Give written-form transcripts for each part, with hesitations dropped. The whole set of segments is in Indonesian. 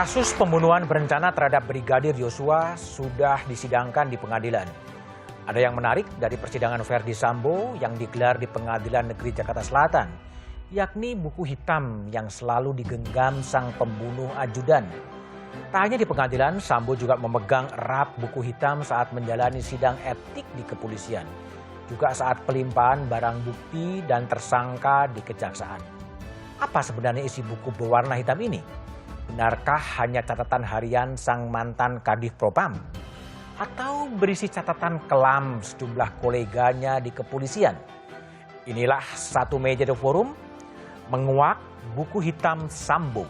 Kasus pembunuhan berencana terhadap Brigadir Yosua sudah disidangkan di pengadilan. Ada yang menarik dari persidangan Verdi Sambo yang digelar di Pengadilan Negeri Jakarta Selatan, yakni buku hitam yang selalu digenggam sang pembunuh ajudan. Tak hanya di pengadilan, Sambo juga memegang erat buku hitam saat menjalani sidang etik di kepolisian. Juga saat pelimpahan barang bukti dan tersangka di kejaksaan. Apa sebenarnya isi buku berwarna hitam ini? Benarkah hanya catatan harian sang mantan Kadif Propam? Atau berisi catatan kelam sejumlah koleganya di kepolisian? Inilah Satu Meja The Forum menguak buku hitam Sambo.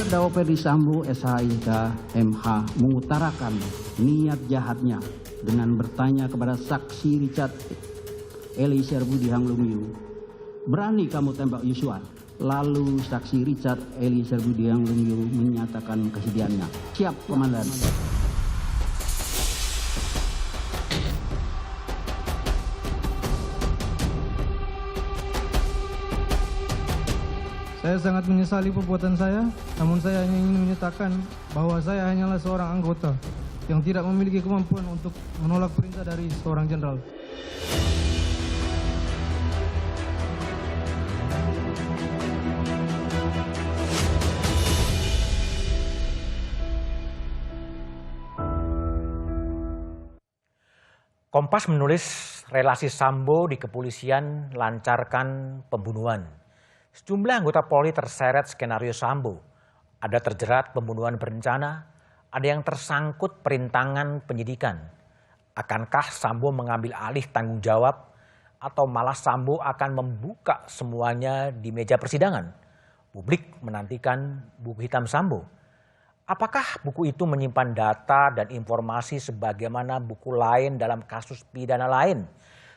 Terdakwa Verdi Sambo SHIK MH mengutarakan niat jahatnya dengan bertanya kepada saksi Richard Eliezer Budiang Lumiu, "Berani kamu tembak Yosua?" Lalu saksi Richard Eliezer Budiang Lumiu menyatakan kesediaannya. "Siap, Komandan." Saya sangat menyesali perbuatan saya, namun saya hanya ingin menyatakan bahwa saya hanyalah seorang anggota yang tidak memiliki kemampuan untuk menolak perintah dari seorang jenderal. Kompas menulis relasi Sambo di kepolisian lancarkan pembunuhan. Sejumlah anggota Polri terseret skenario Sambo. Ada terjerat pembunuhan berencana, ada yang tersangkut perintangan penyidikan. Akankah Sambo mengambil alih tanggung jawab atau malah Sambo akan membuka semuanya di meja persidangan? Publik menantikan buku hitam Sambo. Apakah buku itu menyimpan data dan informasi sebagaimana buku lain dalam kasus pidana lain?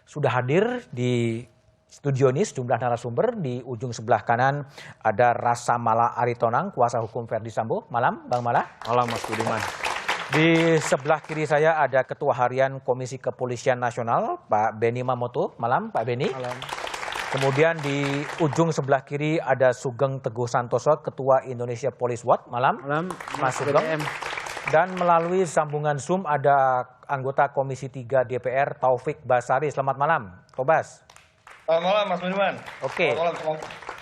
Sudah hadir di studio ini sejumlah narasumber. Di ujung sebelah kanan ada Rasa Mala Aritonang, kuasa hukum Verdi Sambo. Malam, Bang Mala. Malam, Mas Budiman. Di sebelah kiri saya ada Ketua Harian Komisi Kepolisian Nasional, Pak Beni Mamoto. Malam, Pak Beni. Malam. Kemudian di ujung sebelah kiri ada Sugeng Teguh Santoso, Ketua Indonesia Police Watch. Malam, Mas Sugeng. Dan melalui sambungan Zoom ada anggota Komisi 3 DPR Taufik Basari. Selamat malam, Tobas. Selamat malam, Mas Budiman. Oke.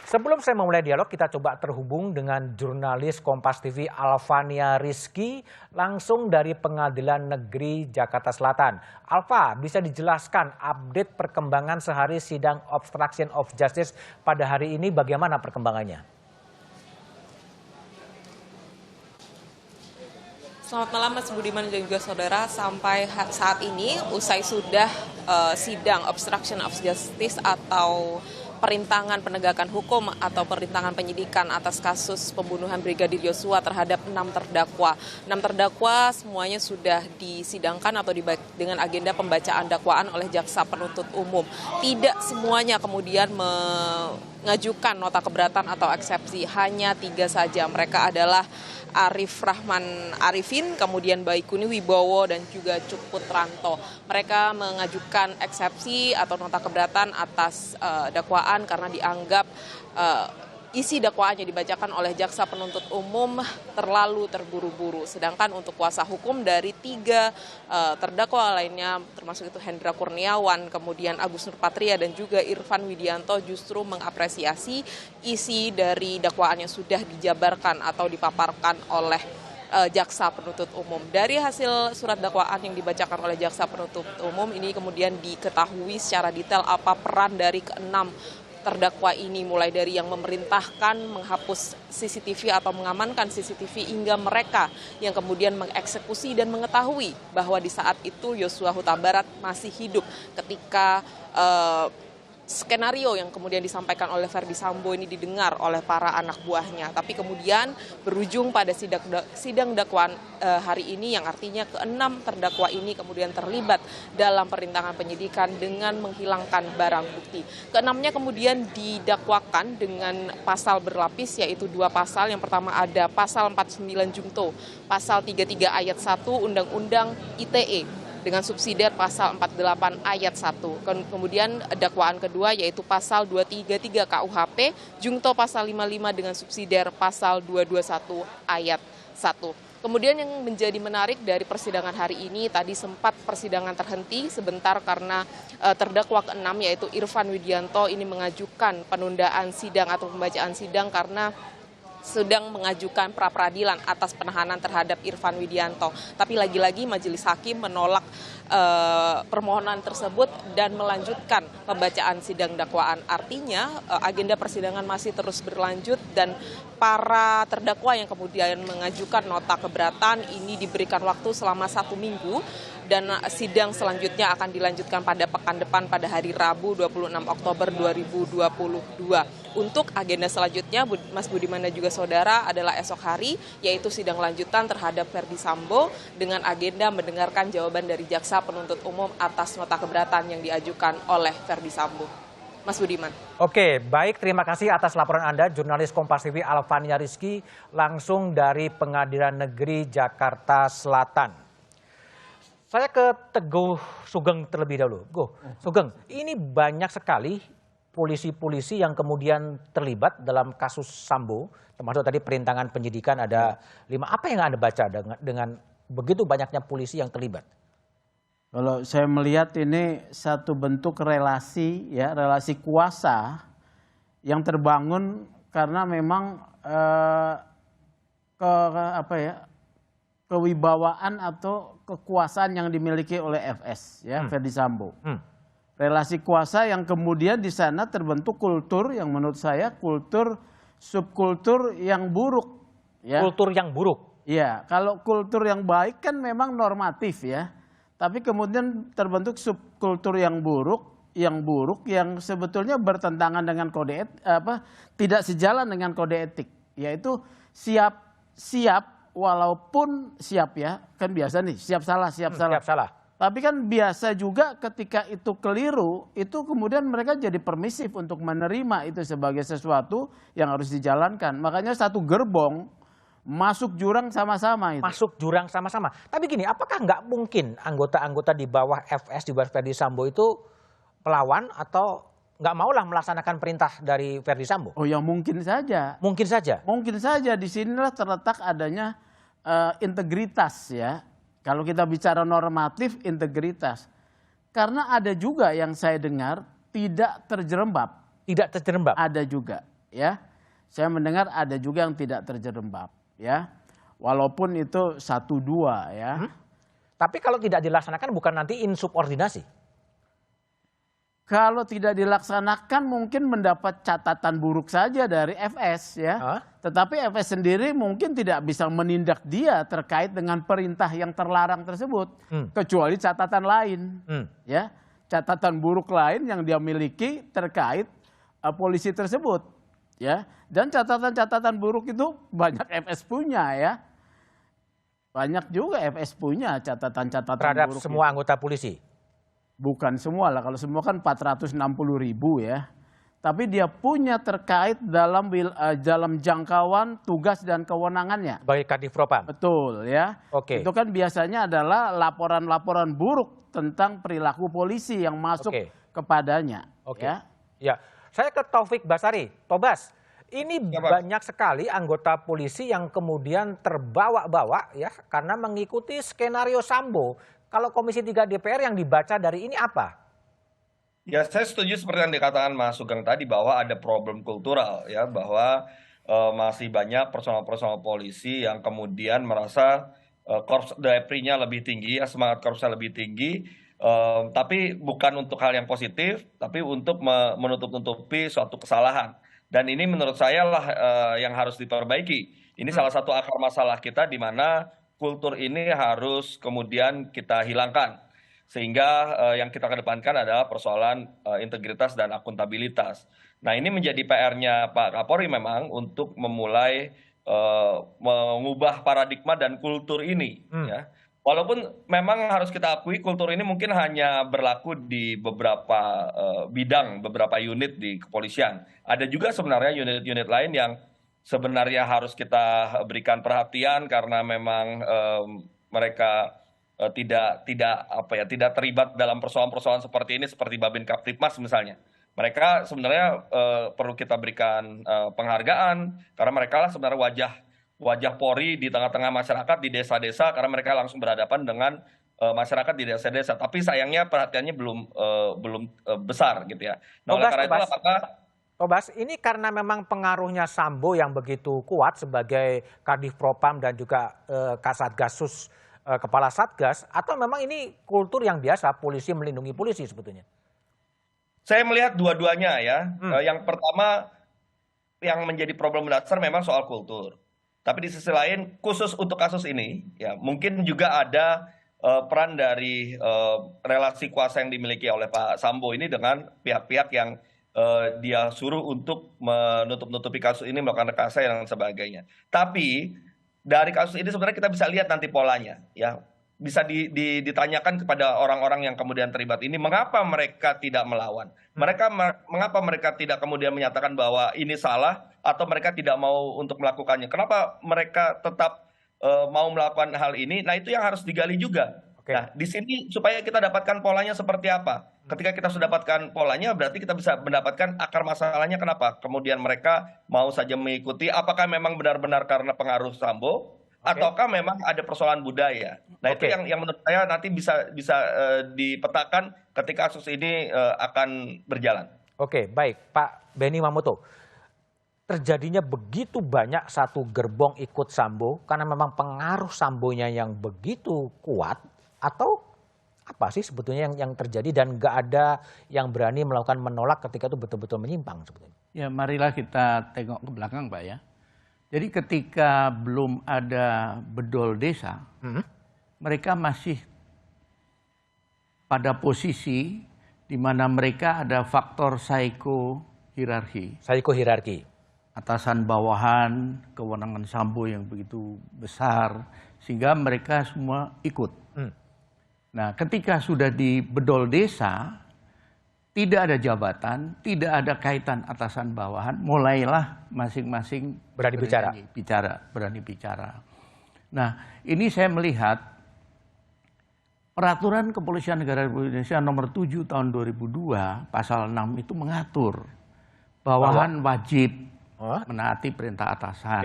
Sebelum saya memulai dialog, kita coba terhubung dengan jurnalis Kompas TV Alvania Rizky langsung dari Pengadilan Negeri Jakarta Selatan. Alva, bisa dijelaskan update perkembangan sehari sidang obstruction of justice pada hari ini, bagaimana perkembangannya? Selamat malam Mas Budiman dan juga saudara. Sampai saat ini usai sudah sidang obstruction of justice atau perintangan penegakan hukum atau perintangan penyidikan atas kasus pembunuhan Brigadir Yosua terhadap 6 terdakwa. 6 terdakwa semuanya sudah disidangkan atau dengan agenda pembacaan dakwaan oleh jaksa penuntut umum. Tidak semuanya kemudian mengajukan nota keberatan atau eksepsi, hanya 3 saja. Mereka adalah Arif Rahman Arifin, kemudian Baikuni Wibowo, dan juga Cuk Putranto. Mereka mengajukan eksepsi atau nota keberatan atas dakwaan karena dianggap isi dakwaan yang dibacakan oleh jaksa penuntut umum terlalu terburu-buru. Sedangkan untuk kuasa hukum dari 3 terdakwa lainnya, termasuk itu Hendra Kurniawan, kemudian Agus Nurpatria, dan juga Irfan Widianto, justru mengapresiasi isi dari dakwaan yang sudah dijabarkan atau dipaparkan oleh jaksa penuntut umum. Dari hasil surat dakwaan yang dibacakan oleh jaksa penuntut umum ini kemudian diketahui secara detail apa peran dari ke-6 terdakwa ini, mulai dari yang memerintahkan menghapus CCTV atau mengamankan CCTV hingga mereka yang kemudian mengeksekusi dan mengetahui bahwa di saat itu Yosua Huta Barat masih hidup ketika skenario yang kemudian disampaikan oleh Verdi Sambo ini didengar oleh para anak buahnya. Tapi kemudian berujung pada sidang dakwaan hari ini, yang artinya ke-6 terdakwa ini kemudian terlibat dalam perintangan penyidikan dengan menghilangkan barang bukti. Ke-6-nya kemudian didakwakan dengan pasal berlapis, yaitu 2 pasal. Yang pertama ada pasal 49 Jungto, pasal 33 ayat 1 Undang-Undang ITE. dengan subsidiar pasal 48 ayat 1. Kemudian dakwaan kedua yaitu pasal 233 KUHP, jungto pasal 55 dengan subsidiar pasal 221 ayat 1. Kemudian yang menjadi menarik dari persidangan hari ini, tadi sempat persidangan terhenti sebentar karena terdakwa ke-6 yaitu Irfan Widianto ini mengajukan penundaan sidang atau pembacaan sidang karena sedang mengajukan pra-peradilan atas penahanan terhadap Irfan Widianto. Tapi lagi-lagi majelis hakim menolak permohonan tersebut dan melanjutkan pembacaan sidang dakwaan. Artinya agenda persidangan masih terus berlanjut dan para terdakwa yang kemudian mengajukan nota keberatan ini diberikan waktu selama 1 minggu dan sidang selanjutnya akan dilanjutkan pada pekan depan pada hari Rabu 26 Oktober 2022. Untuk agenda selanjutnya, Mas Budiman dan juga saudara, adalah esok hari, yaitu sidang lanjutan terhadap Ferdy Sambo dengan agenda mendengarkan jawaban dari jaksa penuntut umum atas nota keberatan yang diajukan oleh Ferdy Sambo. Mas Budiman. Oke, baik, terima kasih atas laporan Anda, jurnalis Kompas TV Alvania Rizky, langsung dari Pengadilan Negeri Jakarta Selatan. Saya ke Teguh Sugeng terlebih dahulu. Sugeng, ini banyak sekali polisi-polisi yang kemudian terlibat dalam kasus Sambo, termasuk tadi perintangan penyidikan ada 5. Apa yang Anda baca dengan begitu banyaknya polisi yang terlibat? Kalau saya melihat ini satu bentuk relasi, ya, relasi kuasa yang terbangun karena memang kewibawaan atau kekuasaan yang dimiliki oleh FS, ya, Ferdy Sambo. Relasi kuasa yang kemudian di sana terbentuk kultur yang menurut saya kultur subkultur yang buruk. Ya. Kultur yang buruk? Iya, kalau kultur yang baik kan memang normatif ya. Tapi kemudian terbentuk subkultur yang buruk yang sebetulnya bertentangan dengan tidak sejalan dengan kode etik. Yaitu siap walaupun siap ya, kan biasa nih, siap salah. Tapi kan biasa juga ketika itu keliru, itu kemudian mereka jadi permisif untuk menerima itu sebagai sesuatu yang harus dijalankan. Makanya satu gerbong masuk jurang sama-sama itu. Masuk jurang sama-sama. Tapi gini, apakah nggak mungkin anggota-anggota di bawah FS, di bawah Ferdy Sambo itu melawan atau nggak maulah melaksanakan perintah dari Ferdy Sambo? Oh ya mungkin saja. Mungkin saja? Mungkin saja. Disinilah terletak adanya integritas ya. Kalau kita bicara normatif, integritas. Karena ada juga yang saya dengar tidak terjerembab. Tidak terjerembab? Ada juga ya. Saya mendengar ada juga yang tidak terjerembab ya. Walaupun itu 1-2 ya. Tapi kalau tidak dilaksanakan bukan nanti insubordinasi? Kalau tidak dilaksanakan mungkin mendapat catatan buruk saja dari FS ya. Tetapi FS sendiri mungkin tidak bisa menindak dia terkait dengan perintah yang terlarang tersebut. Kecuali catatan lain. Ya, catatan buruk lain yang dia miliki terkait polisi tersebut. Ya, dan catatan-catatan buruk itu banyak FS punya ya. Banyak juga FS punya catatan-catatan terhadap buruk semua itu. Anggota polisi? Bukan semua lah, kalau semua kan 460.000 ya. Tapi dia punya terkait dalam jangkauan tugas dan kewenangannya. Sebagai Kadifropam? Betul ya. Oke. Itu kan biasanya adalah laporan-laporan buruk tentang perilaku polisi yang masuk kepadanya. Oke. Ya. Ya, saya ke Taufik Basari. Tobas, ini banyak sekali anggota polisi yang kemudian terbawa-bawa ya karena mengikuti skenario Sambo. Kalau Komisi 3 DPR yang dibaca dari ini apa? Ya, saya setuju seperti yang dikatakan Mas Sugeng tadi bahwa ada problem kultural ya, bahwa masih banyak personal-personal polisi yang kemudian merasa korps Depri-nya lebih tinggi, ya, semangat korpsnya lebih tinggi, tapi bukan untuk hal yang positif, tapi untuk menutup-nutupi suatu kesalahan. Dan ini menurut saya lah yang harus diperbaiki. Ini salah satu akar masalah kita di mana kultur ini harus kemudian kita hilangkan. Sehingga yang kita kedepankan adalah persoalan integritas dan akuntabilitas. Nah, ini menjadi PR-nya Pak Kapolri memang untuk memulai mengubah paradigma dan kultur ini. Ya. Walaupun memang harus kita akui kultur ini mungkin hanya berlaku di beberapa bidang, beberapa unit di kepolisian. Ada juga sebenarnya unit-unit lain yang sebenarnya harus kita berikan perhatian karena memang mereka tidak terlibat dalam persoalan-persoalan seperti ini, seperti Babin Kaptipmas misalnya. Mereka sebenarnya perlu kita berikan penghargaan karena mereka lah sebenarnya wajah Polri di tengah-tengah masyarakat di desa-desa, karena mereka langsung berhadapan dengan masyarakat di desa-desa. Tapi sayangnya perhatiannya belum besar gitu ya. Nah, oleh karena itu apakah Tobas, ini karena memang pengaruhnya Sambo yang begitu kuat sebagai Kadif Propam dan juga Kasatgasus, Kepala Satgas, atau memang ini kultur yang biasa polisi melindungi polisi sebetulnya? Saya melihat dua-duanya ya. Yang pertama yang menjadi problem mendasar memang soal kultur. Tapi di sisi lain khusus untuk kasus ini ya mungkin juga ada peran dari relasi kuasa yang dimiliki oleh Pak Sambo ini dengan pihak-pihak yang dia suruh untuk menutup-nutupi kasus ini, melakukan rekayasa dan sebagainya. Tapi dari kasus ini sebenarnya kita bisa lihat nanti polanya, ya bisa ditanyakan kepada orang-orang yang kemudian terlibat ini, mengapa mereka tidak melawan? Mengapa mereka tidak kemudian menyatakan bahwa ini salah atau mereka tidak mau untuk melakukannya? Kenapa mereka tetap mau melakukan hal ini? Nah itu yang harus digali juga. Nah, di sini supaya kita dapatkan polanya seperti apa. Ketika kita sudah dapatkan polanya, berarti kita bisa mendapatkan akar masalahnya kenapa. Kemudian mereka mau saja mengikuti, apakah memang benar-benar karena pengaruh Sambo, ataukah memang ada persoalan budaya. Nah, itu yang menurut saya nanti bisa dipetakan ketika kasus ini akan berjalan. Oke, baik. Pak Benny Mamoto, terjadinya begitu banyak satu gerbong ikut Sambo karena memang pengaruh Sambonya yang begitu kuat, atau apa sih sebetulnya yang terjadi dan nggak ada yang berani melakukan menolak ketika itu betul-betul menyimpang sebetulnya? Ya marilah kita tengok ke belakang Pak ya. Jadi ketika belum ada bedol desa, mereka masih pada posisi di mana mereka ada faktor psikohierarki. Psikohierarki. Atasan bawahan, kewenangan Sambo yang begitu besar, sehingga mereka semua ikut. Nah, ketika sudah di bedol desa, tidak ada jabatan, tidak ada kaitan atasan bawahan, mulailah masing-masing berani bicara. Nah, ini saya melihat Peraturan Kepolisian Negara Republik Indonesia nomor 7 tahun 2002, pasal 6 itu mengatur bawahan wajib menaati perintah atasan.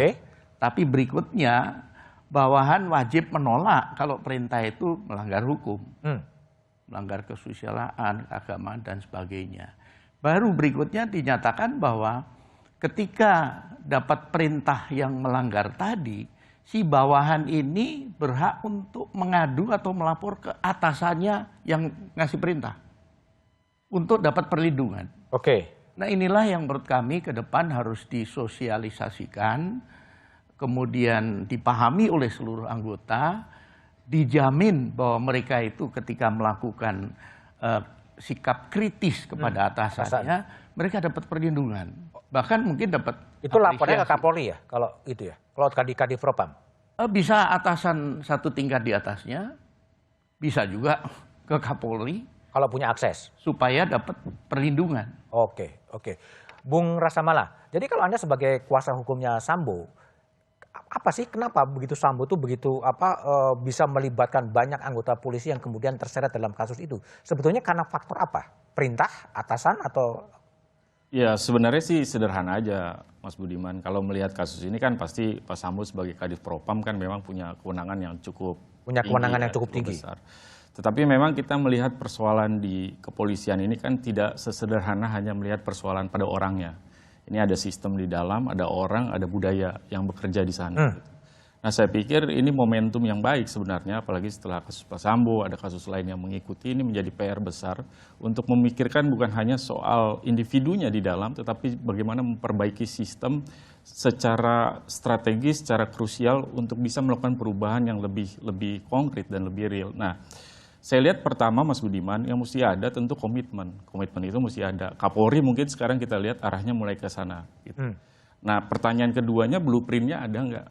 Tapi berikutnya bawahan wajib menolak kalau perintah itu melanggar hukum, melanggar kesusilaan, keagamaan, dan sebagainya. Baru berikutnya dinyatakan bahwa ketika dapat perintah yang melanggar tadi, si bawahan ini berhak untuk mengadu atau melapor ke atasannya yang ngasih perintah untuk dapat perlindungan. Nah inilah yang menurut kami ke depan harus disosialisasikan, kemudian dipahami oleh seluruh anggota, dijamin bahwa mereka itu ketika melakukan sikap kritis kepada atasannya, mereka dapat perlindungan. Bahkan mungkin dapat itu lapornya ke Kapolri ya, kalau itu ya, kalau Kadif Propam? Bisa atasan satu tingkat di atasnya, bisa juga ke Kapolri. Kalau punya akses? Supaya dapat perlindungan. Oke. Bung Rasamala, jadi kalau Anda sebagai kuasa hukumnya Sambo, apa sih kenapa begitu Sambo tuh begitu bisa melibatkan banyak anggota polisi yang kemudian terseret dalam kasus itu? Sebetulnya karena faktor apa? Perintah atasan atau? Ya sebenarnya sih sederhana aja Mas Budiman. Kalau melihat kasus ini kan pasti Pak Sambo sebagai Kadif Propam kan memang punya kewenangan yang cukup tinggi. Besar. Tetapi memang kita melihat persoalan di kepolisian ini kan tidak sesederhana hanya melihat persoalan pada orangnya. Ini ada sistem di dalam, ada orang, ada budaya yang bekerja di sana. Nah saya pikir ini momentum yang baik sebenarnya, apalagi setelah kasus Pak Sambo, ada kasus lain yang mengikuti, ini menjadi PR besar untuk memikirkan bukan hanya soal individunya di dalam, tetapi bagaimana memperbaiki sistem secara strategis, secara krusial untuk bisa melakukan perubahan yang lebih konkret dan lebih real. Nah, saya lihat pertama Mas Budiman yang mesti ada tentu komitmen. Komitmen itu mesti ada. Kapolri mungkin sekarang kita lihat arahnya mulai ke sana. Gitu. Nah pertanyaan keduanya blueprintnya ada nggak?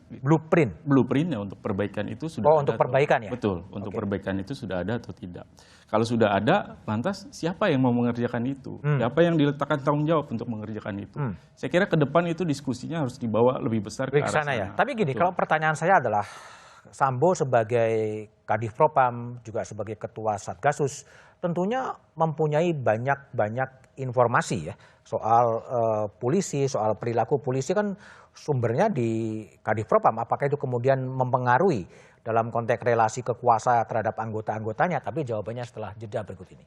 Blueprintnya untuk perbaikan itu sudah ada. Untuk perbaikan ya? Betul, untuk perbaikan itu sudah ada atau tidak. Kalau sudah ada, lantas siapa yang mau mengerjakan itu? Siapa yang diletakkan tanggung jawab untuk mengerjakan itu? Saya kira ke depan itu diskusinya harus dibawa lebih besar ke arah sana. Ya. Tapi gini, kalau pertanyaan saya adalah, Sambo sebagai Kadif Propam, juga sebagai Ketua Satgasus, tentunya mempunyai banyak informasi ya soal polisi, soal perilaku polisi kan sumbernya di Kadif Propam. Apakah itu kemudian mempengaruhi dalam konteks relasi kekuasaan terhadap anggota-anggotanya? Tapi jawabannya setelah jeda berikut ini.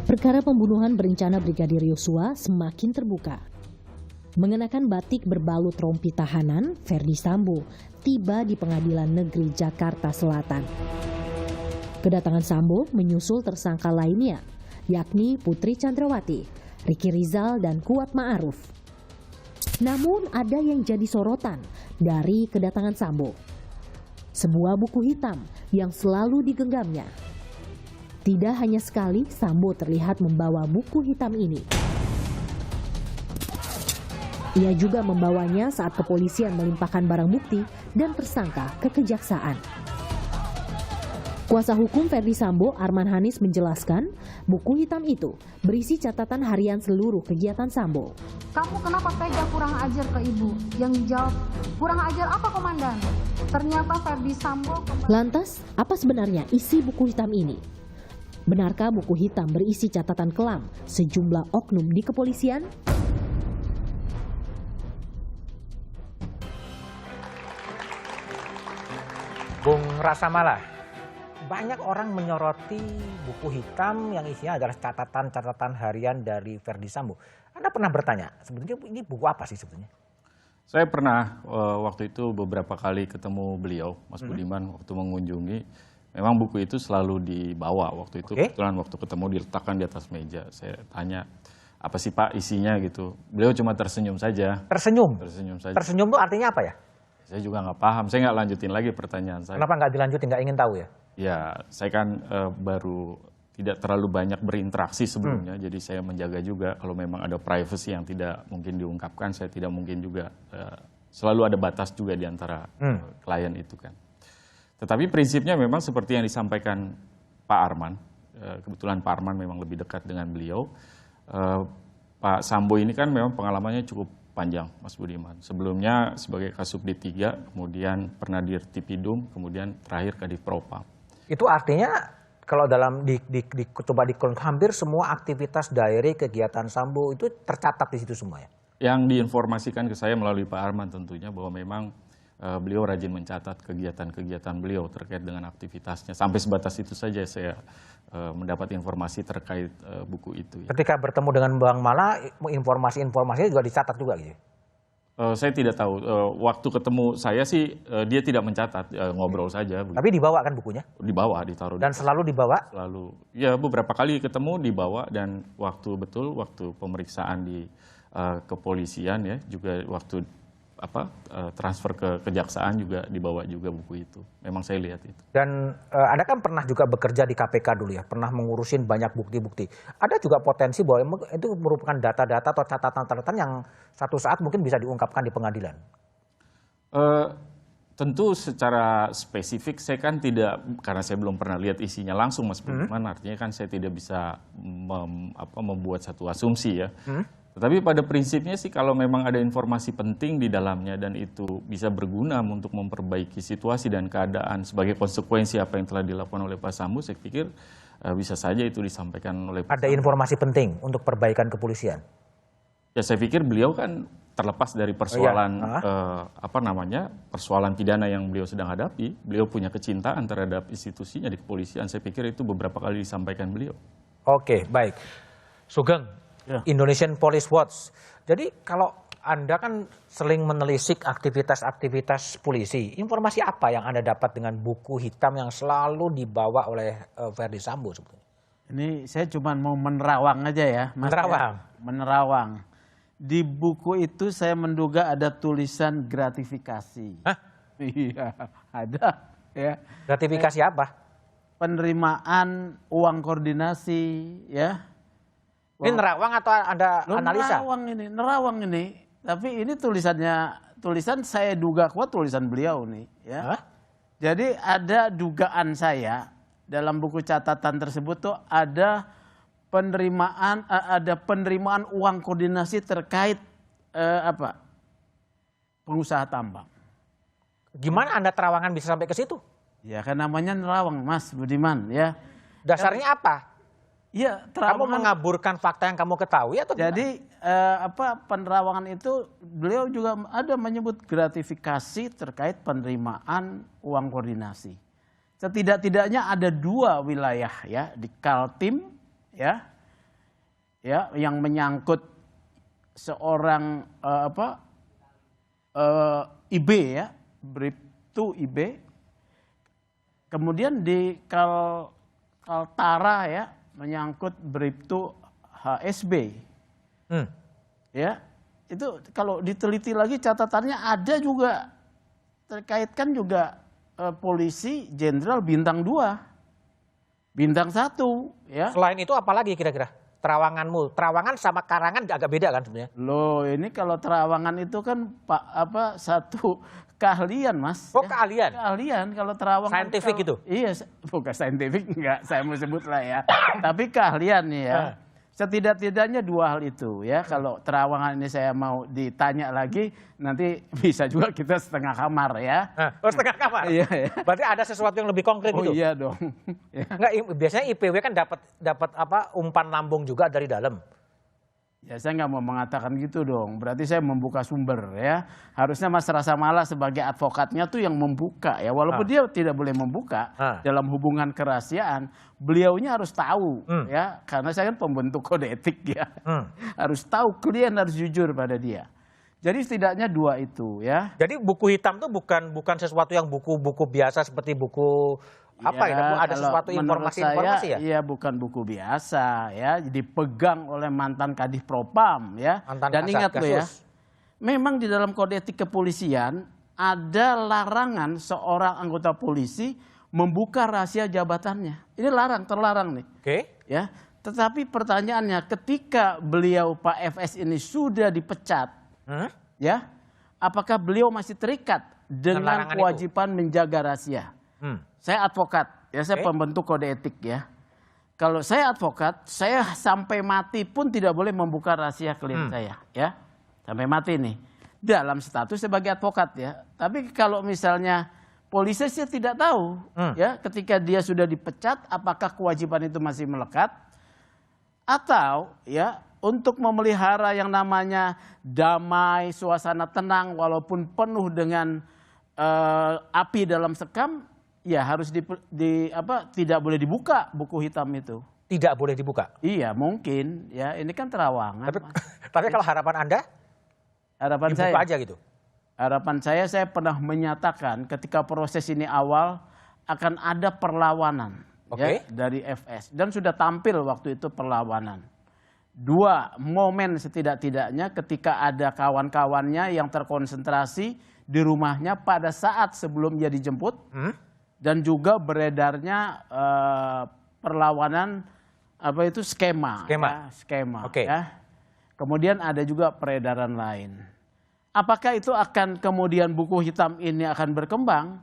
Perkara pembunuhan berencana Brigadir Yosua semakin terbuka. Mengenakan batik berbalut rompi tahanan, Ferdi Sambo tiba di Pengadilan Negeri Jakarta Selatan. Kedatangan Sambo menyusul tersangka lainnya, yakni Putri Chandrawati, Ricky Rizal, dan Kuat Ma'aruf. Namun ada yang jadi sorotan dari kedatangan Sambo. Sebuah buku hitam yang selalu digenggamnya. Tidak hanya sekali Sambo terlihat membawa buku hitam ini. Ia juga membawanya saat kepolisian melimpahkan barang bukti dan tersangka ke kejaksaan. Kuasa hukum Ferdi Sambo, Arman Hanis, menjelaskan buku hitam itu berisi catatan harian seluruh kegiatan Sambo. Kamu kenapa tega kurang ajar ke ibu? Yang dijawab, kurang ajar apa komandan? Ternyata Ferdi Sambo... Lantas, apa sebenarnya isi buku hitam ini? Benarkah buku hitam berisi catatan kelam sejumlah oknum di kepolisian? Bung Rasamala, banyak orang menyoroti buku hitam yang isinya adalah catatan-catatan harian dari Ferdi Sambo. Anda pernah bertanya, sebetulnya ini buku apa sih sebetulnya? Saya pernah waktu itu beberapa kali ketemu beliau, Mas Budiman, waktu mengunjungi. Memang buku itu selalu dibawa waktu itu. Kebetulan waktu ketemu diletakkan di atas meja. Saya tanya, apa sih Pak isinya gitu. Beliau cuma tersenyum saja. Tersenyum? Tersenyum saja. Tersenyum itu artinya apa ya? Saya juga nggak paham. Saya nggak lanjutin lagi pertanyaan saya. Kenapa nggak dilanjutin, nggak ingin tahu ya? Ya, saya kan baru tidak terlalu banyak berinteraksi sebelumnya. Jadi saya menjaga juga kalau memang ada privacy yang tidak mungkin diungkapkan. Saya tidak mungkin juga, selalu ada batas juga di antara klien itu kan. Tetapi prinsipnya memang seperti yang disampaikan Pak Arman, kebetulan Pak Arman memang lebih dekat dengan beliau. Pak Sambo ini kan memang pengalamannya cukup panjang, Mas Budiman. Sebelumnya sebagai Kasubdit 3, kemudian pernah di Tipidum, kemudian terakhir Kadif Propam. Itu artinya kalau dalam coba hampir semua aktivitas diary kegiatan Sambo itu tercatat di situ semua ya? Yang diinformasikan ke saya melalui Pak Arman tentunya bahwa memang beliau rajin mencatat kegiatan-kegiatan beliau terkait dengan aktivitasnya. Sampai sebatas itu saja saya mendapat informasi terkait buku itu. Ya. Ketika bertemu dengan Bang Mala, informasi-informasinya juga dicatat juga gitu? Saya tidak tahu. Waktu ketemu saya sih dia tidak mencatat, ngobrol saja. Begitu. Tapi dibawa kan bukunya? Dibawa, ditaruh. Dan selalu dibawa? Selalu. Ya beberapa kali ketemu dibawa dan waktu pemeriksaan di kepolisian ya juga waktu transfer ke kejaksaan juga dibawa juga buku itu. Memang saya lihat itu. Dan Anda kan pernah juga bekerja di KPK dulu ya, pernah mengurusin banyak bukti-bukti. Ada juga potensi bahwa itu merupakan data-data atau catatan-catatan yang satu saat mungkin bisa diungkapkan di pengadilan. Tentu secara spesifik saya kan tidak, karena saya belum pernah lihat isinya langsung Mas Budiman, artinya kan saya tidak bisa membuat satu asumsi ya. Tetapi pada prinsipnya sih kalau memang ada informasi penting di dalamnya dan itu bisa berguna untuk memperbaiki situasi dan keadaan sebagai konsekuensi apa yang telah dilakukan oleh Pak Sambo, saya pikir bisa saja itu disampaikan oleh Pak Sambo. Ada informasi penting untuk perbaikan kepolisian? Ya saya pikir beliau kan terlepas dari persoalan persoalan pidana yang beliau sedang hadapi, beliau punya kecintaan terhadap institusinya di kepolisian. Saya pikir itu beberapa kali disampaikan beliau. Oke, baik. Sugeng. Ya. Indonesian Police Watch. Jadi kalau Anda kan sering menelisik aktivitas-aktivitas polisi, informasi apa yang Anda dapat dengan buku hitam yang selalu dibawa oleh Ferdi Sambo sebetulnya? Ini saya cuma mau menerawang aja ya. Mas, menerawang? Ya, menerawang. Di buku itu saya menduga ada tulisan gratifikasi. Hah? Iya, ada. Ya. Gratifikasi apa? Penerimaan uang koordinasi ya. Ini nerawang atau Anda analisa? Nerawang ini. Tapi ini tulisan saya duga kuat tulisan beliau nih. Ya. Hah? Jadi ada dugaan saya dalam buku catatan tersebut tuh ada penerimaan uang koordinasi terkait pengusaha tambang. Gimana Anda Terawangan bisa sampai ke situ? Ya kan namanya nerawang, Mas Budiman, ya. Dasarnya apa? Ya, Kamu mengaburkan fakta yang kamu ketahui atau gimana? Jadi penerawangan itu beliau juga ada menyebut gratifikasi terkait penerimaan uang koordinasi. Setidak-tidaknya ada 2 wilayah ya di Kaltim ya yang menyangkut seorang IB ya, Bribtu IB. Kemudian di Kaltara ya menyangkut Bribtu HSB. Ya, itu kalau diteliti lagi catatannya ada juga terkaitkan juga polisi jenderal bintang 2, bintang 1 ya. Selain itu apalagi kira-kira? Terawanganmu, Terawangan sama Karangan agak beda kan sebenarnya? Loh, ini kalau Terawangan itu kan satu keahlian, Mas. Oh, ya. keahlian? Keahlian kalau Terawangan. Saintifik itu? Iya, bukan saintifik enggak saya mau sebut lah ya. Tapi keahlian nih ya. Setidak-tidaknya 2 hal itu ya. Kalau Terawangan ini saya mau ditanya lagi, nanti bisa juga kita setengah kamar ya. Oh, setengah kamar? Iya. Berarti ada sesuatu yang lebih konkret gitu? Oh iya dong. Enggak, biasanya IPW kan dapat umpan lambung juga dari dalam. Ya saya nggak mau mengatakan gitu dong. Berarti saya membuka sumber ya. Harusnya Mas Rasa Mala sebagai advokatnya tuh yang membuka ya. Walaupun dia tidak boleh membuka dalam hubungan kerahasiaan, beliaunya harus tahu ya. Karena saya kan pembentuk kode etik ya. Harus tahu, klien harus jujur pada dia. Jadi setidaknya 2 itu ya. Jadi buku hitam tuh bukan sesuatu yang buku-buku biasa seperti buku apa ya? Ada sesuatu informasi-informasi ya? Iya, bukan buku biasa ya. Dipegang oleh mantan Kadif Propam ya. Dan ingat loh ya, memang di dalam kode etik kepolisian ada larangan seorang anggota polisi membuka rahasia jabatannya. Ini terlarang nih. Oke. Ya. Tetapi pertanyaannya, ketika beliau Pak FS ini sudah dipecat, ya, apakah beliau masih terikat dengan kewajiban menjaga rahasia? Saya advokat, ya saya pembentuk kode etik ya. Kalau saya advokat, saya sampai mati pun tidak boleh membuka rahasia klien saya, ya. Sampai mati nih. Dalam status sebagai advokat ya. Tapi kalau misalnya polisi saya tidak tahu, ya, ketika dia sudah dipecat, apakah kewajiban itu masih melekat? Atau ya untuk memelihara yang namanya damai, suasana tenang, walaupun penuh dengan api dalam sekam, ya harus tidak boleh dibuka buku hitam itu. Tidak boleh dibuka? Iya mungkin ya, ini kan Terawangan. Tapi kalau harapan Anda? Harapan dibuka saya aja gitu? Harapan saya pernah menyatakan ketika proses ini awal akan ada perlawanan ya, dari FS. Dan sudah tampil waktu itu perlawanan. 2 momen setidak-tidaknya ketika ada kawan-kawannya yang terkonsentrasi di rumahnya pada saat sebelum dia dijemput. Dan juga beredarnya perlawanan skema. Ya. Kemudian ada juga peredaran lain. Apakah itu akan kemudian buku hitam ini akan berkembang?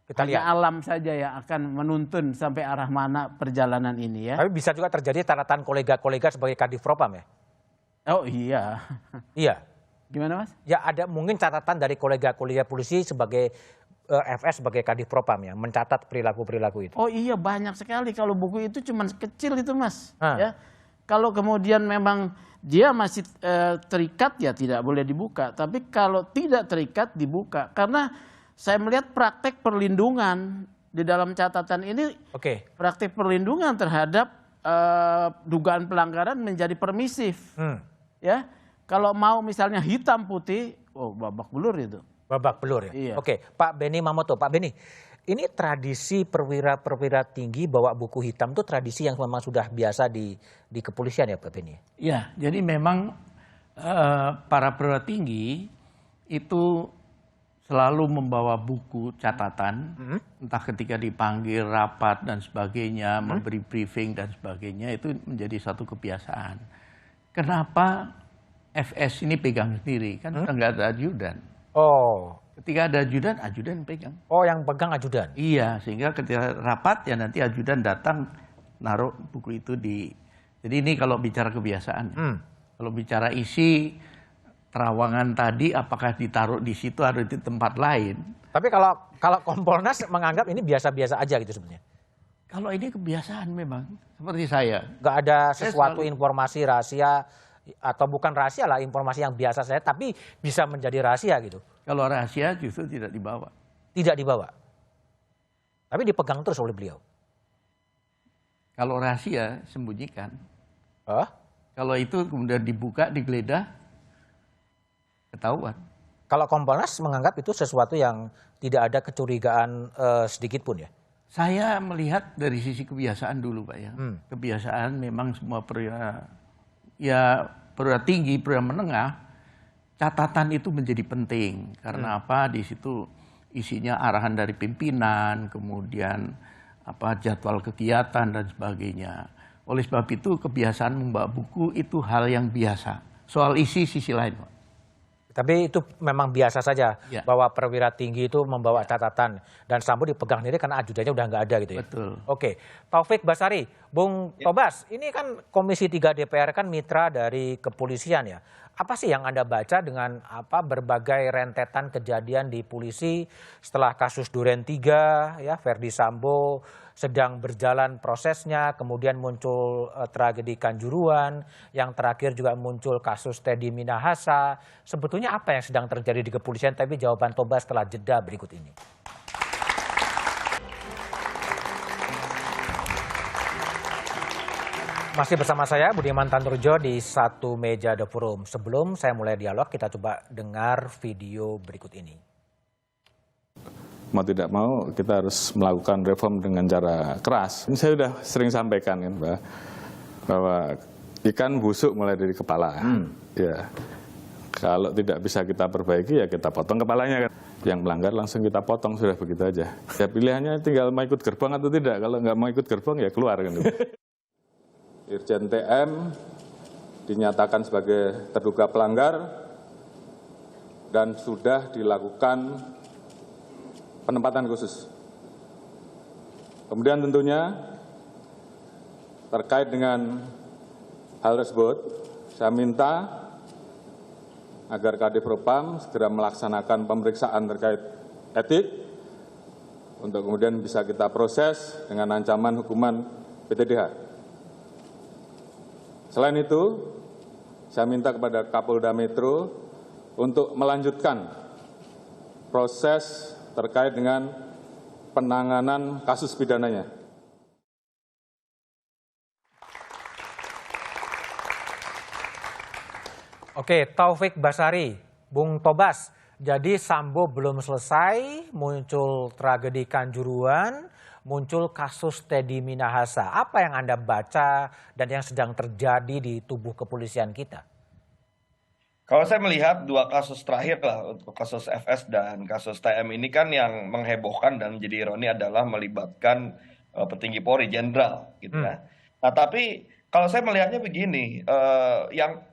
Kita lihat. Alam saja yang akan menuntun sampai arah mana perjalanan ini ya. Tapi bisa juga terjadi catatan kolega-kolega sebagai Kadif Propam ya? Oh iya. Iya. Gimana Mas? Ya ada mungkin catatan dari kolega-kolega polisi sebagai FS sebagai Kadif Propam ya, mencatat perilaku-perilaku itu. Oh iya banyak sekali, kalau buku itu cuma kecil itu Mas. Ya. Kalau kemudian memang dia masih terikat ya tidak boleh dibuka. Tapi kalau tidak terikat dibuka. Karena saya melihat praktek perlindungan di dalam catatan ini. Praktek perlindungan terhadap dugaan pelanggaran menjadi permisif. Ya. Kalau mau misalnya hitam putih, babak belur itu. Babak belur ya? Iya. Oke, Pak Beni Mamoto. Pak Beni, ini tradisi perwira-perwira tinggi bawa buku hitam itu tradisi yang memang sudah biasa di kepolisian ya Pak Beni? Ya, jadi memang para perwira tinggi itu selalu membawa buku catatan, entah ketika dipanggil rapat dan sebagainya, memberi briefing dan sebagainya, itu menjadi satu kebiasaan. Kenapa FS ini pegang sendiri? Kan nggak ada ajudan. Oh. Ketika ada ajudan, ajudan pegang. Oh, yang pegang ajudan? Iya, sehingga ketika rapat ya nanti ajudan datang naruh buku itu di Jadi ini kalau bicara kebiasaan. Kalau bicara isi terowongan tadi, apakah ditaruh di situ atau di tempat lain? Tapi kalau Kompolnas menganggap ini biasa-biasa aja gitu sebenarnya. Kalau ini kebiasaan memang, seperti saya. Nggak ada sesuatu informasi rahasia, atau bukan rahasia lah, informasi yang biasa saja, tapi bisa menjadi rahasia gitu. Kalau rahasia justru tidak dibawa. Tidak dibawa. Tapi dipegang terus oleh beliau. Kalau rahasia, sembunyikan. Oh? Kalau itu kemudian dibuka, digeledah, ketahuan. Kalau Kompolnas menganggap itu sesuatu yang tidak ada kecurigaan sedikit pun ya? Saya melihat dari sisi kebiasaan dulu Pak ya. Kebiasaan memang semua perwira tinggi, perwira menengah, catatan itu menjadi penting. Karena apa? Di situ isinya arahan dari pimpinan, kemudian jadwal kegiatan dan sebagainya. Oleh sebab itu kebiasaan membawa buku itu hal yang biasa. Soal isi sisi lain Pak. Tapi itu memang biasa saja bahwa perwira tinggi itu membawa catatan dan Sambo dipegang sendiri karena ajudannya udah nggak ada gitu ya. Betul. Oke, Taufik Basari, Bung Tobas, ini kan Komisi 3 DPR kan mitra dari kepolisian ya. Apa sih yang Anda baca dengan berbagai rentetan kejadian di polisi setelah kasus Duren 3 ya, Verdi Sambo sedang berjalan prosesnya, kemudian muncul tragedi Kanjuruhan, yang terakhir juga muncul kasus Teddy Minahasa. Sebetulnya apa yang sedang terjadi di kepolisian? Tapi jawaban Tobas setelah jeda berikut ini. Masih bersama saya Budiman Tanurjo di Satu Meja The Forum. Sebelum saya mulai dialog, kita coba dengar video berikut ini. Mau tidak mau kita harus melakukan reform dengan cara keras. Ini saya sudah sering sampaikan kan, bahwa ikan busuk mulai dari kepala. Ya, kalau tidak bisa kita perbaiki ya kita potong kepalanya kan. Yang melanggar langsung kita potong, sudah begitu aja. Ya pilihannya tinggal mau ikut gerbong atau tidak. Kalau nggak mau ikut gerbong ya keluar kan. Irjen TM dinyatakan sebagai terduga pelanggar dan sudah dilakukan penempatan khusus. Kemudian tentunya terkait dengan hal tersebut, saya minta agar Kadif Propam segera melaksanakan pemeriksaan terkait etik untuk kemudian bisa kita proses dengan ancaman hukuman PTDH. Selain itu, saya minta kepada Kapolda Metro untuk melanjutkan proses terkait dengan penanganan kasus pidananya. Oke, Taufik Basari, Bung Tobas, jadi Sambo belum selesai, muncul tragedi Kanjuruhan, muncul kasus Teddy Minahasa. Apa yang Anda baca dan yang sedang terjadi di tubuh kepolisian kita? Kalau saya melihat dua kasus terakhir lah, untuk kasus FS dan kasus TM ini kan yang menghebohkan dan menjadi ironi adalah melibatkan petinggi Polri, jenderal gitu ya. Nah tapi kalau saya melihatnya begini,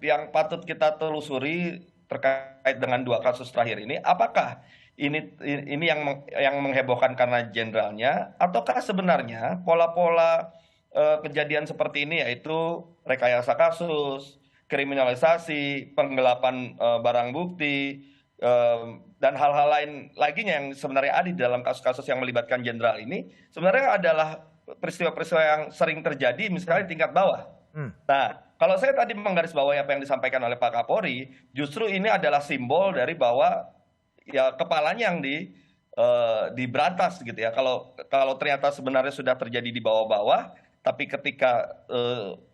yang patut kita telusuri terkait dengan dua kasus terakhir ini, apakah ini yang menghebohkan karena jenderalnya, ataukah sebenarnya pola-pola kejadian seperti ini, yaitu rekayasa kasus, kriminalisasi, penggelapan barang bukti, dan hal-hal lain laginya yang sebenarnya ada di dalam kasus-kasus yang melibatkan jenderal ini, sebenarnya adalah peristiwa-peristiwa yang sering terjadi misalnya di tingkat bawah. Nah, kalau saya tadi menggarisbawahi apa yang disampaikan oleh Pak Kapolri, justru ini adalah simbol dari bahwa ya kepalanya yang diberantas gitu ya. Kalau ternyata sebenarnya sudah terjadi di bawah-bawah, tapi ketika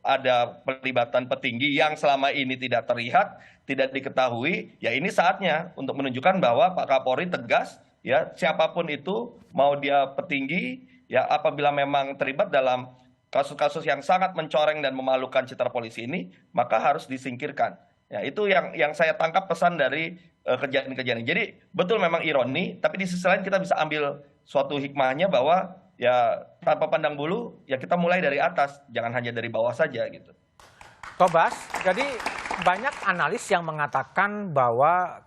ada pelibatan petinggi yang selama ini tidak terlihat, tidak diketahui, ya ini saatnya untuk menunjukkan bahwa Pak Kapolri tegas, ya siapapun itu, mau dia petinggi, ya apabila memang terlibat dalam kasus-kasus yang sangat mencoreng dan memalukan citra polisi ini, maka harus disingkirkan. Ya itu yang saya tangkap pesan dari kejadian-kejadian ini. Jadi betul memang ironi, tapi di sisi lain kita bisa ambil suatu hikmahnya bahwa ya tanpa pandang bulu, ya kita mulai dari atas, jangan hanya dari bawah saja gitu. Tobas, jadi banyak analis yang mengatakan bahwa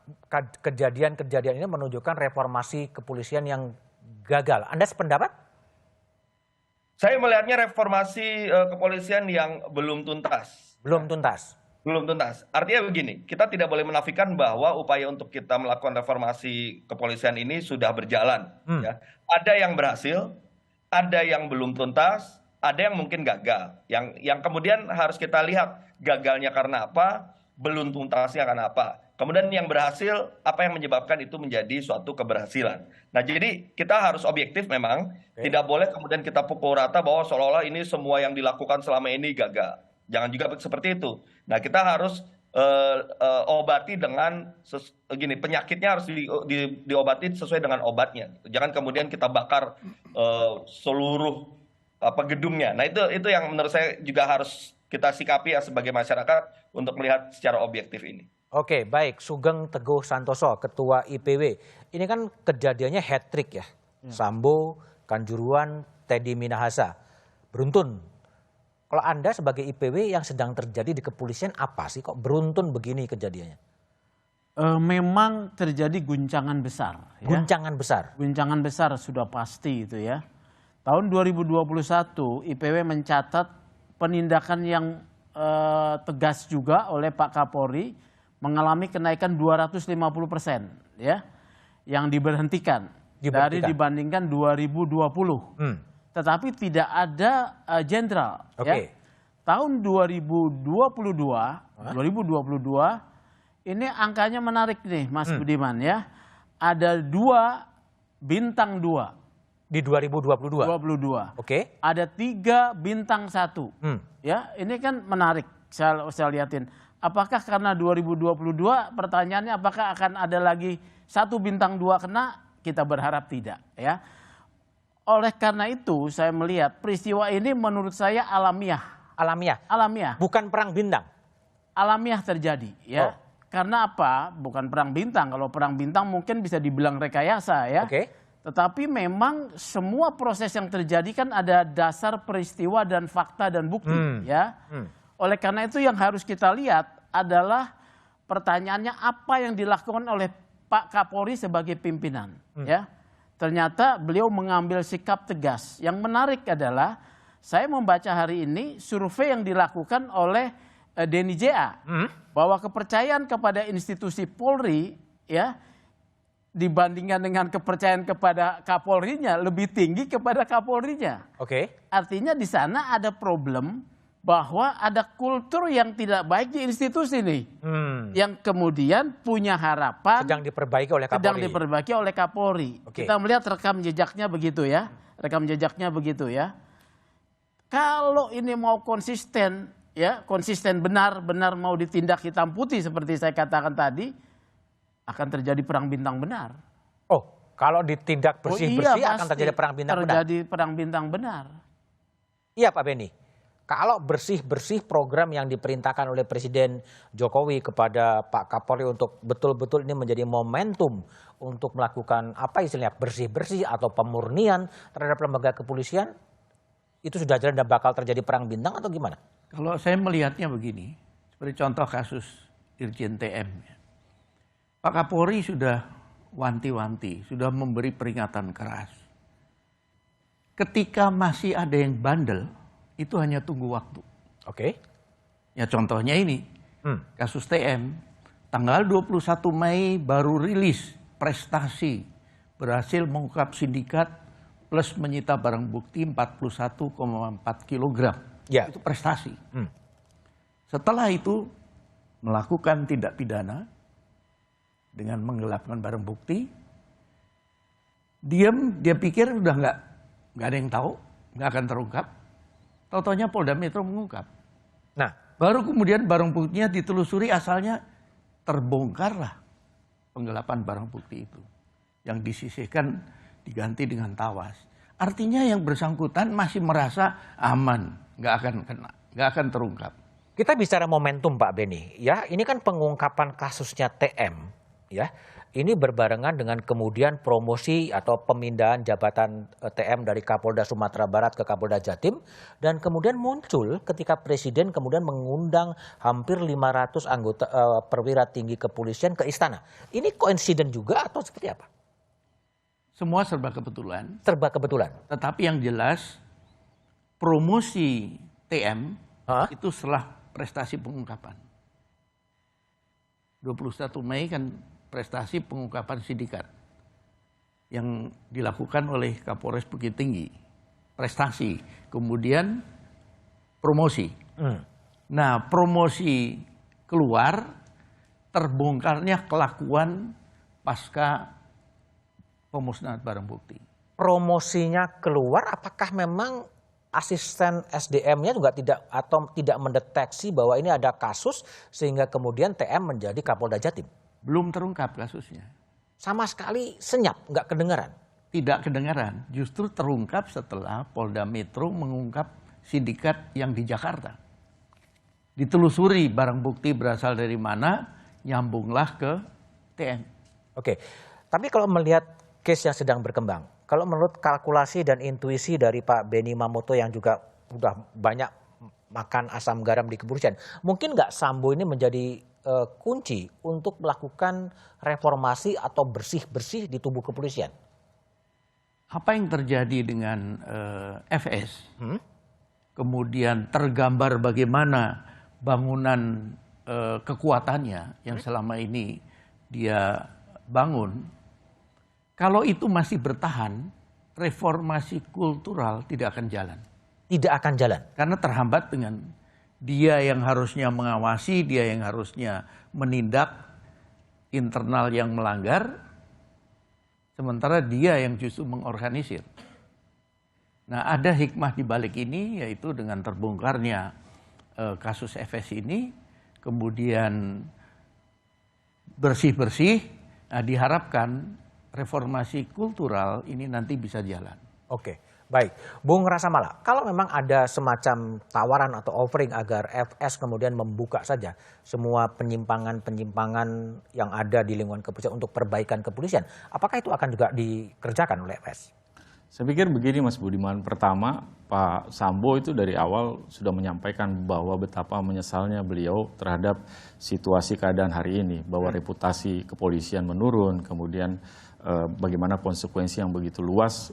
kejadian-kejadian ini menunjukkan reformasi kepolisian yang gagal. Anda sependapat? Saya melihatnya reformasi kepolisian yang belum tuntas. Belum tuntas. Belum tuntas. Artinya begini, kita tidak boleh menafikan bahwa upaya untuk kita melakukan reformasi kepolisian ini sudah berjalan. Ya. Ada yang berhasil, ada yang belum tuntas, ada yang mungkin gagal. Yang kemudian harus kita lihat gagalnya karena apa, belum tuntasnya karena apa. Kemudian yang berhasil, apa yang menyebabkan itu menjadi suatu keberhasilan. Nah, jadi kita harus objektif memang, tidak boleh kemudian kita pukul rata bahwa seolah-olah ini semua yang dilakukan selama ini gagal. Jangan juga seperti itu. Nah, kita harus obati dengan penyakitnya harus diobati sesuai dengan obatnya. Jangan kemudian kita bakar seluruh gedungnya. Nah, itu yang menurut saya juga harus kita sikapi ya sebagai masyarakat untuk melihat secara objektif ini. Oke, baik. Sugeng Teguh Santoso, Ketua IPW. Ini kan kejadiannya hat-trick ya. Sambo, Kanjuruhan, Teddy Minahasa. Beruntun. Kalau Anda sebagai IPW yang sedang terjadi di kepolisian apa sih? Kok beruntun begini kejadiannya? Memang terjadi guncangan besar. Ya? Guncangan besar? Guncangan besar sudah pasti itu ya. Tahun 2021 IPW mencatat penindakan yang tegas juga oleh Pak Kapolri, mengalami kenaikan 250% ya, yang diberhentikan dari dibandingkan 2020. Tetapi tidak ada jenderal. Ya. Tahun 2022 ini angkanya menarik nih Mas Budiman ya. Ada 2 bintang 2 di 2022. Oke. Ada 3 bintang 1. Ya, ini kan menarik. Saya lihatin. Apakah karena 2022 pertanyaannya apakah akan ada lagi 1 bintang 2 kena? Kita berharap tidak ya. Oleh karena itu saya melihat peristiwa ini menurut saya alamiah. Alamiah. Bukan perang bintang. Alamiah terjadi ya. Karena apa? Bukan perang bintang. Kalau perang bintang mungkin bisa dibilang rekayasa ya. Tetapi memang semua proses yang terjadi kan ada dasar peristiwa dan fakta dan bukti ya. Oleh karena itu yang harus kita lihat adalah pertanyaannya apa yang dilakukan oleh Pak Kapolri sebagai pimpinan. Ya, ternyata beliau mengambil sikap tegas. Yang menarik adalah saya membaca hari ini survei yang dilakukan oleh Denny JA bahwa kepercayaan kepada institusi Polri ya dibandingkan dengan kepercayaan kepada Kapolrinya lebih tinggi kepada Kapolrinya. Artinya di sana ada problem bahwa ada kultur yang tidak baik di institusi nih, yang kemudian punya harapan sedang diperbaiki oleh Kapolri. Kita melihat rekam jejaknya begitu ya, Kalau ini mau konsisten, ya konsisten benar-benar mau ditindak hitam putih seperti saya katakan tadi, akan terjadi perang bintang benar. Oh, kalau ditindak bersih-bersih akan terjadi perang bintang benar. Terjadi perang bintang benar. Iya Pak Beni. Kalau bersih-bersih program yang diperintahkan oleh Presiden Jokowi kepada Pak Kapolri untuk betul-betul ini menjadi momentum untuk melakukan apa istilahnya bersih-bersih atau pemurnian terhadap lembaga kepolisian, itu sudah jalan dan bakal terjadi perang bintang atau gimana? Kalau saya melihatnya begini, seperti contoh kasus Irjen TM. Pak Kapolri sudah wanti-wanti, sudah memberi peringatan keras. Ketika masih ada yang bandel, itu hanya tunggu waktu. Ya contohnya ini, kasus TM, tanggal 21 Mei baru rilis prestasi, berhasil mengungkap sindikat plus menyita barang bukti 41,4 kg. Itu prestasi. Setelah itu melakukan tindak pidana dengan menggelapkan barang bukti, dia pikir udah nggak ada yang tahu, nggak akan terungkap. Tau-taunya Polda Metro mengungkap. Nah, baru kemudian barang buktinya ditelusuri, asalnya terbongkarlah penggelapan barang bukti itu. Yang disisihkan diganti dengan tawas. Artinya yang bersangkutan masih merasa aman, nggak akan kena, nggak akan terungkap. Kita bicara momentum Pak Beni, ya ini kan pengungkapan kasusnya TM, ya. Ini berbarengan dengan kemudian promosi atau pemindahan jabatan TM dari Kapolda Sumatera Barat ke Kapolda Jatim. Dan kemudian muncul ketika Presiden kemudian mengundang hampir 500 anggota perwira tinggi kepolisian ke istana. Ini koinsiden juga atau seperti apa? Semua serba kebetulan. Serba kebetulan. Tetapi yang jelas promosi TM itu setelah prestasi pengungkapan. 21 Mei kan prestasi pengungkapan sindikat yang dilakukan oleh Kapolres Bukit Tinggi. Prestasi, kemudian promosi. Nah, promosi keluar, terbongkarnya kelakuan pasca pemusnahan barang bukti. Promosinya keluar, apakah memang asisten SDM-nya juga tidak mendeteksi bahwa ini ada kasus sehingga kemudian TM menjadi Kapolda Jatim? Belum terungkap kasusnya. Sama sekali senyap, nggak kedengaran? Tidak kedengaran, justru terungkap setelah Polda Metro mengungkap sindikat yang di Jakarta. Ditelusuri barang bukti berasal dari mana, nyambunglah ke TM. Oke, tapi kalau melihat case yang sedang berkembang, kalau menurut kalkulasi dan intuisi dari Pak Benny Mamoto yang juga sudah banyak makan asam garam di kepolisian, mungkin nggak Sambo ini menjadi kunci untuk melakukan reformasi atau bersih-bersih di tubuh kepolisian? Apa yang terjadi dengan FS? Kemudian tergambar bagaimana bangunan kekuatannya yang selama ini dia bangun. Kalau itu masih bertahan, reformasi kultural tidak akan jalan. Tidak akan jalan? Karena terhambat dengan dia yang harusnya mengawasi, dia yang harusnya menindak internal yang melanggar, sementara dia yang justru mengorganisir. Nah, ada hikmah di balik ini, yaitu dengan terbongkarnya kasus FS ini, kemudian bersih-bersih, nah diharapkan reformasi kultural ini nanti bisa jalan. Oke, baik. Bung Rasamala, kalau memang ada semacam tawaran atau offering agar FS kemudian membuka saja semua penyimpangan-penyimpangan yang ada di lingkungan kepolisian untuk perbaikan kepolisian, apakah itu akan juga dikerjakan oleh FS? Saya pikir begini Mas Budiman, pertama Pak Sambo itu dari awal sudah menyampaikan bahwa betapa menyesalnya beliau terhadap situasi keadaan hari ini, bahwa reputasi kepolisian menurun, kemudian bagaimana konsekuensi yang begitu luas.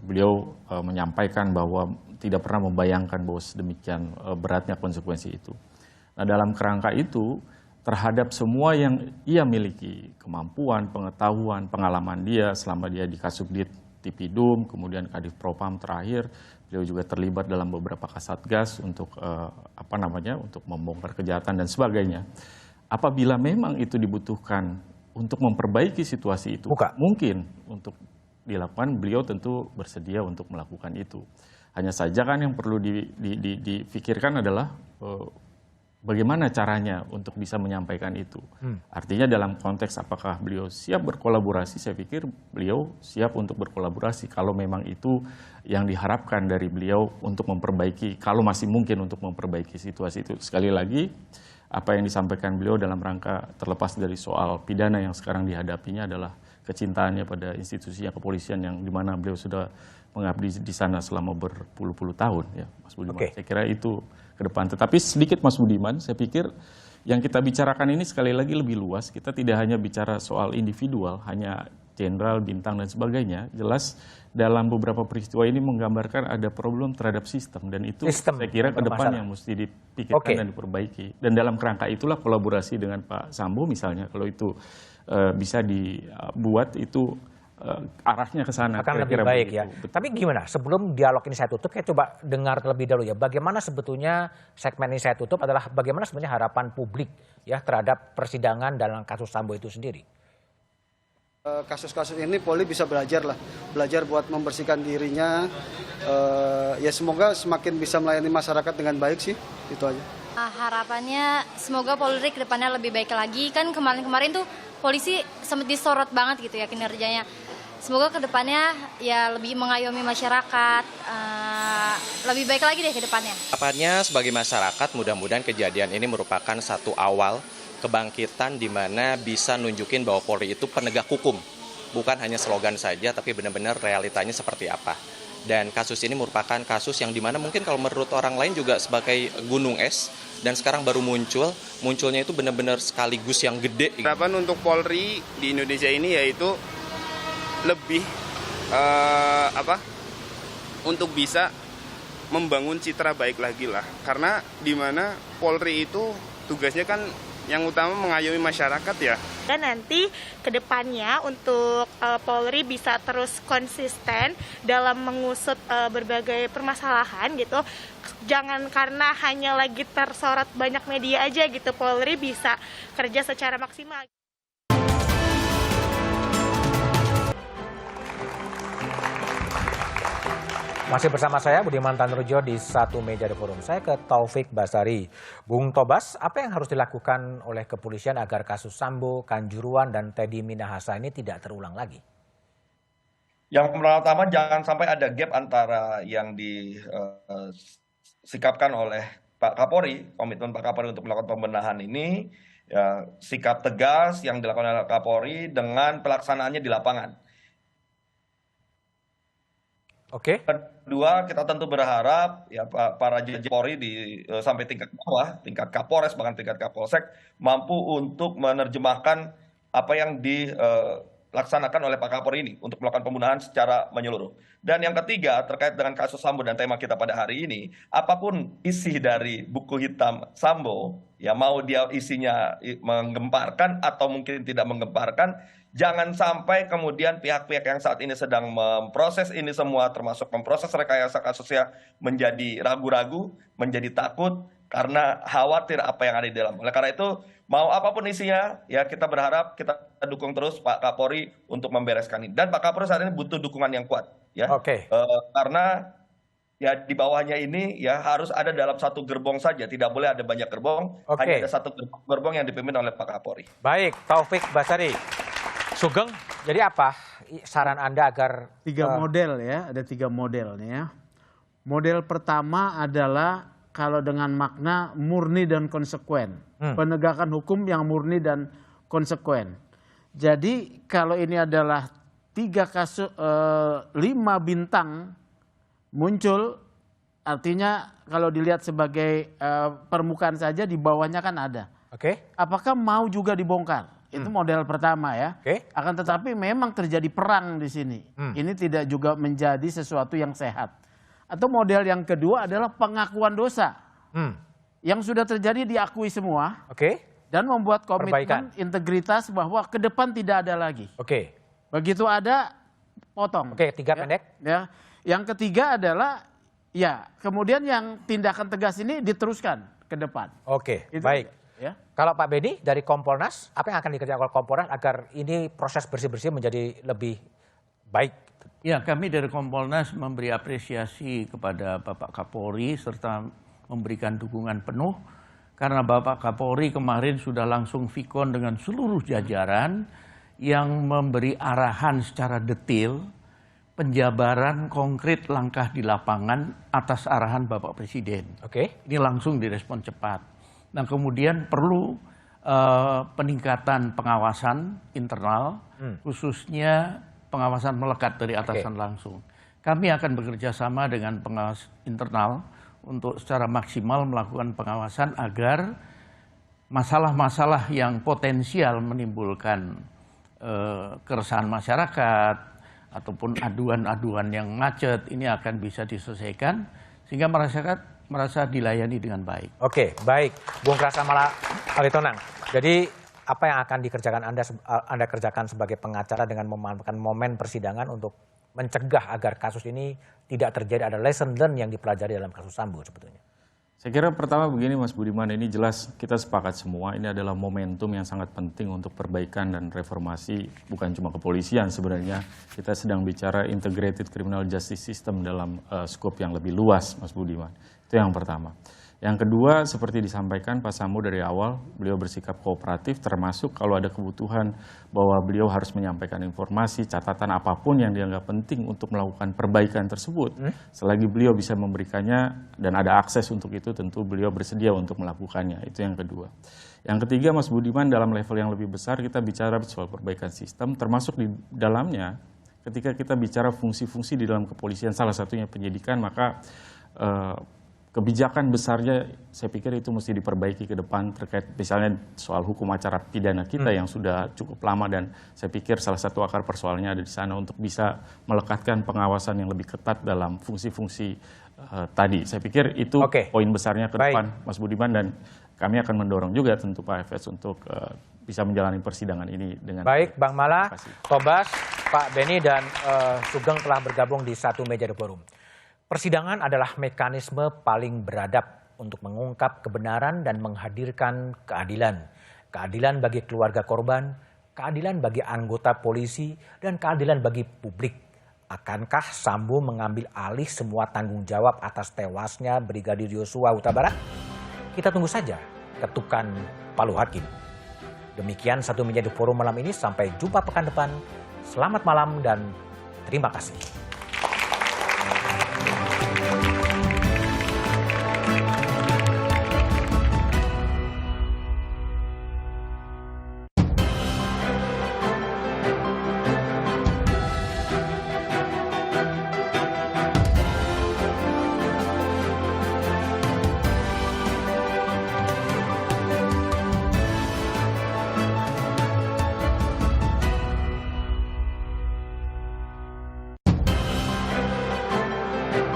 Beliau menyampaikan bahwa tidak pernah membayangkan bahwa sedemikian beratnya konsekuensi itu. Nah, dalam kerangka itu, terhadap semua yang ia miliki, kemampuan, pengetahuan, pengalaman dia selama dia di Kasubdit Tipidum, kemudian Kadif Propam terakhir, beliau juga terlibat dalam beberapa kasatgas untuk untuk membongkar kejahatan dan sebagainya. Apabila memang itu dibutuhkan untuk memperbaiki situasi itu, mungkin untuk dilakukan, beliau tentu bersedia untuk melakukan itu. Hanya saja kan yang perlu difikirkan adalah bagaimana caranya untuk bisa menyampaikan itu. Artinya dalam konteks apakah beliau siap berkolaborasi, saya pikir beliau siap untuk berkolaborasi kalau memang itu yang diharapkan dari beliau untuk memperbaiki, kalau masih mungkin untuk memperbaiki situasi itu. Sekali lagi, apa yang disampaikan beliau dalam rangka terlepas dari soal pidana yang sekarang dihadapinya adalah kecintaannya pada institusi kepolisian yang dimana beliau sudah mengabdi di sana selama berpuluh-puluh tahun, ya, Mas Budiman. Saya kira itu ke depan. Tetapi sedikit Mas Budiman, saya pikir yang kita bicarakan ini sekali lagi lebih luas. Kita tidak hanya bicara soal individual, hanya jenderal, bintang, dan sebagainya. Jelas dalam beberapa peristiwa ini menggambarkan ada problem terhadap sistem. Dan itu saya kira ke depan yang mesti dipikirkan dan diperbaiki. Dan dalam kerangka itulah kolaborasi dengan Pak Sambo misalnya, kalau itu bisa dibuat, itu arahnya ke sana. Akan lebih baik ya. Betul. Tapi gimana, sebelum dialog ini saya tutup, saya coba dengar terlebih dahulu ya. Bagaimana sebetulnya segmen ini saya tutup adalah bagaimana sebenarnya harapan publik ya terhadap persidangan dalam kasus Sambo itu sendiri. Kasus-kasus ini Polri bisa belajar buat membersihkan dirinya. Ya semoga semakin bisa melayani masyarakat dengan baik sih, itu aja. Harapannya semoga Polri ke depannya lebih baik lagi. Kan kemarin-kemarin tuh polisi sempat disorot banget gitu ya kinerjanya. Semoga ke depannya ya lebih mengayomi masyarakat, lebih baik lagi deh ke depannya. Harapannya sebagai masyarakat mudah-mudahan kejadian ini merupakan satu awal kebangkitan di mana bisa nunjukin bahwa Polri itu penegak hukum. Bukan hanya slogan saja, tapi benar-benar realitanya seperti apa. Dan kasus ini merupakan kasus yang dimana mungkin kalau menurut orang lain juga sebagai gunung es, dan sekarang baru munculnya itu benar-benar sekaligus yang gede. Harapan untuk Polri di Indonesia ini yaitu lebih untuk bisa membangun citra baik lagi lah. Karena di mana Polri itu tugasnya kan yang utama mengayomi masyarakat ya. Dan nanti ke depannya untuk Polri bisa terus konsisten dalam mengusut berbagai permasalahan gitu. Jangan karena hanya lagi tersorot banyak media aja gitu, Polri bisa kerja secara maksimal. Masih bersama saya Budiman Tanrujo di Satu Meja The Forum. Saya ke Taufik Basari. Bung Tobas, apa yang harus dilakukan oleh kepolisian agar kasus Sambo, Kanjuruhan, dan Teddy Minahasa ini tidak terulang lagi? Yang pertama, jangan sampai ada gap antara yang disikapkan oleh Pak Kapolri, komitmen Pak Kapolri untuk melakukan pembenahan ini, ya, sikap tegas yang dilakukan oleh Kapolri dengan pelaksanaannya di lapangan. Oke. Kedua, kita tentu berharap ya para jajaran Polri sampai tingkat bawah, tingkat Kapolres bahkan tingkat Kapolsek mampu untuk menerjemahkan apa yang dilaksanakan oleh Pak Kapolri ini untuk melakukan pembunuhan secara menyeluruh. Dan yang ketiga, terkait dengan kasus Sambo dan tema kita pada hari ini, apapun isi dari buku hitam Sambo, ya mau dia isinya menggemparkan atau mungkin tidak menggemparkan, jangan sampai kemudian pihak-pihak yang saat ini sedang memproses ini semua, termasuk memproses rekayasa kasusnya, menjadi ragu-ragu, menjadi takut, karena khawatir apa yang ada di dalam. Oleh karena itu, mau apapun isinya, ya kita berharap, kita dukung terus Pak Kapolri untuk membereskan ini. Dan Pak Kapolri saat ini butuh dukungan yang kuat, ya. Karena ya di bawahnya ini ya harus ada dalam satu gerbong saja, tidak boleh ada banyak gerbong, hanya ada satu gerbong yang dipimpin oleh Pak Kapolri. Baik, Taufik Basari. Sugeng, jadi apa saran Anda agar... Tiga model ya, ada tiga model nih ya. Model pertama adalah kalau dengan makna murni dan konsekuen. Penegakan hukum yang murni dan konsekuen. Jadi kalau ini adalah 5 bintang muncul, artinya kalau dilihat sebagai permukaan saja, di bawahnya kan ada. Apakah mau juga dibongkar? Itu model pertama ya. Akan tetapi memang terjadi perang di sini. Ini tidak juga menjadi sesuatu yang sehat. Atau model yang kedua adalah pengakuan dosa. Yang sudah terjadi diakui semua. Dan membuat komitmen integritas bahwa ke depan tidak ada lagi. Begitu ada, potong. Tiga pendek. Ya. Yang ketiga adalah ya kemudian yang tindakan tegas ini diteruskan ke depan. Baik. Ya. Kalau Pak Bedi dari Kompolnas, apa yang akan dikerjakan oleh Kompolnas agar ini proses bersih-bersih menjadi lebih baik? Ya, kami dari Kompolnas memberi apresiasi kepada Bapak Kapolri serta memberikan dukungan penuh karena Bapak Kapolri kemarin sudah langsung vikon dengan seluruh jajaran yang memberi arahan secara detail penjabaran konkret langkah di lapangan atas arahan Bapak Presiden. Ini langsung direspon cepat. Nah, kemudian perlu peningkatan pengawasan internal, khususnya pengawasan melekat dari atasan langsung. Kami akan bekerja sama dengan pengawas internal untuk secara maksimal melakukan pengawasan agar masalah-masalah yang potensial menimbulkan keresahan masyarakat ataupun aduan-aduan yang macet ini akan bisa diselesaikan sehingga masyarakat merasa dilayani dengan baik. Baik. Bung Krasamala Aritonang. Jadi apa yang akan dikerjakan Anda kerjakan sebagai pengacara dengan memanfaatkan momen persidangan untuk mencegah agar kasus ini tidak terjadi, ada lesson learned yang dipelajari dalam kasus Sambo sebetulnya? Saya kira pertama begini Mas Budiman, ini jelas kita sepakat semua ini adalah momentum yang sangat penting untuk perbaikan dan reformasi bukan cuma kepolisian sebenarnya. Kita sedang bicara integrated criminal justice system dalam skop yang lebih luas Mas Budiman. Itu yang pertama. Yang kedua, seperti disampaikan Pak Sambo dari awal, beliau bersikap kooperatif termasuk kalau ada kebutuhan bahwa beliau harus menyampaikan informasi, catatan apapun yang dianggap penting untuk melakukan perbaikan tersebut. Selagi beliau bisa memberikannya dan ada akses untuk itu, tentu beliau bersedia untuk melakukannya. Itu yang kedua. Yang ketiga, Mas Budiman, dalam level yang lebih besar kita bicara soal perbaikan sistem, termasuk di dalamnya ketika kita bicara fungsi-fungsi di dalam kepolisian, salah satunya penyidikan, maka kebijakan besarnya saya pikir itu mesti diperbaiki ke depan terkait misalnya soal hukum acara pidana kita yang sudah cukup lama, dan saya pikir salah satu akar persoalannya ada di sana untuk bisa melekatkan pengawasan yang lebih ketat dalam fungsi-fungsi tadi. Saya pikir itu poin besarnya ke depan, Mas Budiman, dan kami akan mendorong juga tentu Pak Efes untuk bisa menjalani persidangan ini dengan baik. Bang Mala, Tobas, Pak Beni, dan Sugeng telah bergabung di satu meja The Forum. Persidangan adalah mekanisme paling beradab untuk mengungkap kebenaran dan menghadirkan keadilan. Keadilan bagi keluarga korban, keadilan bagi anggota polisi, dan keadilan bagi publik. Akankah Sambo mengambil alih semua tanggung jawab atas tewasnya Brigadir Yosua Huta Barat? Kita tunggu saja ketukan palu hakim. Demikian satu meja The Forum malam ini. Sampai jumpa pekan depan. Selamat malam dan terima kasih.